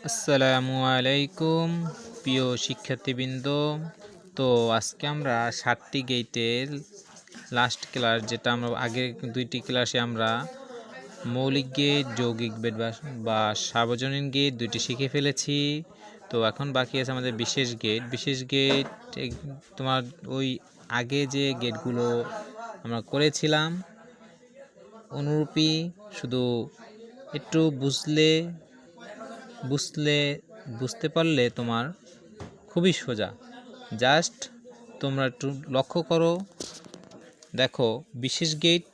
আসসালামু আলাইকুম প্রিয় শিক্ষার্থীবৃন্দ। তো আজকে আমরা 7টি গেটের লাস্ট ক্লাস, যেটা আমরা আগের 2টি ক্লাসে আমরা মৌলিক গেট, যৌগিক গেট বা সার্বজনীন গেট 2টি শিখে ফেলেছি। তো এখন বাকি আছে আমাদের বিশেষ গেট। বিশেষ গেট তোমার ওই আগে যে গেটগুলো আমরা করেছিলাম অনুরূপী, শুধু একটু বুঝতে পারলে তোমার খুবই সোজা। জাস্ট তোমরা একটু লক্ষ্য করো, দেখো বিশেষ গেট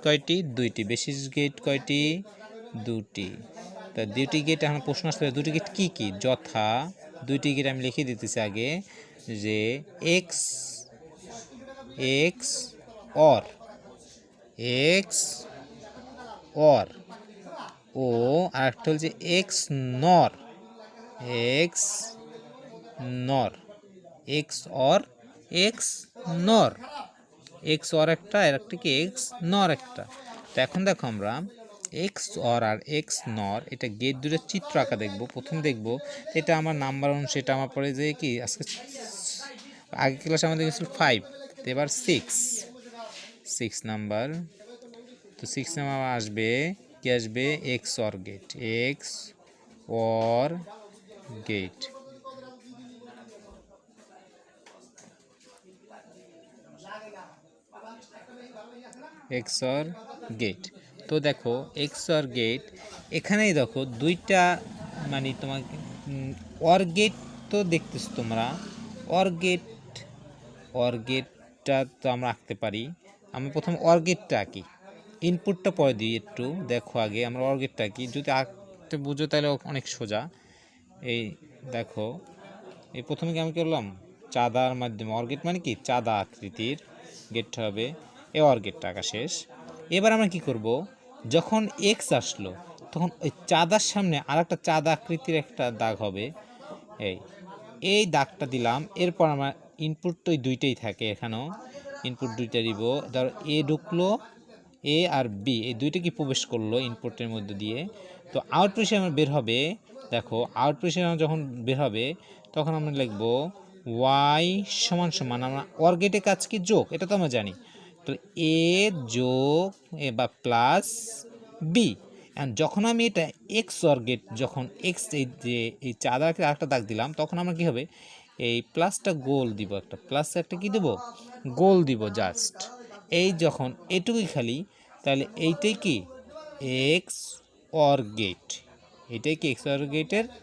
কয়টি? 2টি। বিশেষ গেট কয়টি? 2টি। তা 2টি গেট এখন প্রশ্ন আসতে পারে 2টি গেট কী কী? যথা 2টি গেট আমি লিখে দিতেছি আগে, যে X X or X or ও আরেকটা হচ্ছে X nor X nor X or X nor X or একটা, আর একটা কি এক্স নর একটা। তো এখন দেখো আমরা এক্স অর আর এক্স নর এটা গেট দুটোর চিত্র আঁকা দেখবো। প্রথম দেখবো এটা আমার নাম্বার অনুসারে, এটা আমার পরে যে কি আজকে আগের ক্লাসে আমাদের গেছিল 5, তো এবার 6 নাম্বার। তো 6 নাম্বার আসবে কি? আসবে X or gate, X or gate. X or gate. তো দেখো এক্স অর গেট, এখানেই দেখো দুইটা, মানে তোমাকে অর গেট তো দেখতেছো তোমরা। অর গেটটা তো আমরা আঁকতে পারি। আমরা প্রথম অর গেটটা আঁকি, ইনপুটটা পরে দিই। একটু দেখো আগে আমরা অর গেটটা আঁকি, যদি আঁকতে বুঝো তাহলে অনেক সোজা। এই দেখো, এই প্রথমে কি আমি করলাম চাঁদার মাধ্যমে, অর গেট মানে কি চাঁদা আকৃতির গেটটা হবে। এ অর গেটটা আঁকা শেষ। এবার আমরা কি করব, যখন এক্স আসলো তখন ওই চাঁদার সামনে আর একটা চাঁদা আকৃতির একটা দাগ হবে। এই দাগটা দিলাম। এরপর আমার ইনপুট তো এই দুইটাই থাকে, এখানেও ইনপুট দুইটা দিব। ধরো এ ঢুকলো, এ আর বি এই দুইটা কি প্রবেশ করলো ইনপুটের মধ্যে দিয়ে। তো আউটপুট আমার বের হবে। দেখো আউটপুট যখন বের হবে তখন আমরা লিখবো ওয়াই সমান সমান, আমরা অর গেটে কাজ কি যোগ, এটা তো আমরা জানি। তো এ যোগ এ বা প্লাস বি। যখন আমি এটা এক্স অর গেট, যখন এক্স এই যে এই চাঁদাকে আরেকটা দাগ দিলাম, তখন আমরা কি হবে এই প্লাসটা গোল দিব, একটা প্লাস একটা কি দেব গোল দিব জাস্ট। এই যখন এটুকুই খালি, তাহলে এইটাই কি এক্স অর গেট, এটাই কি এক্স অর গেটের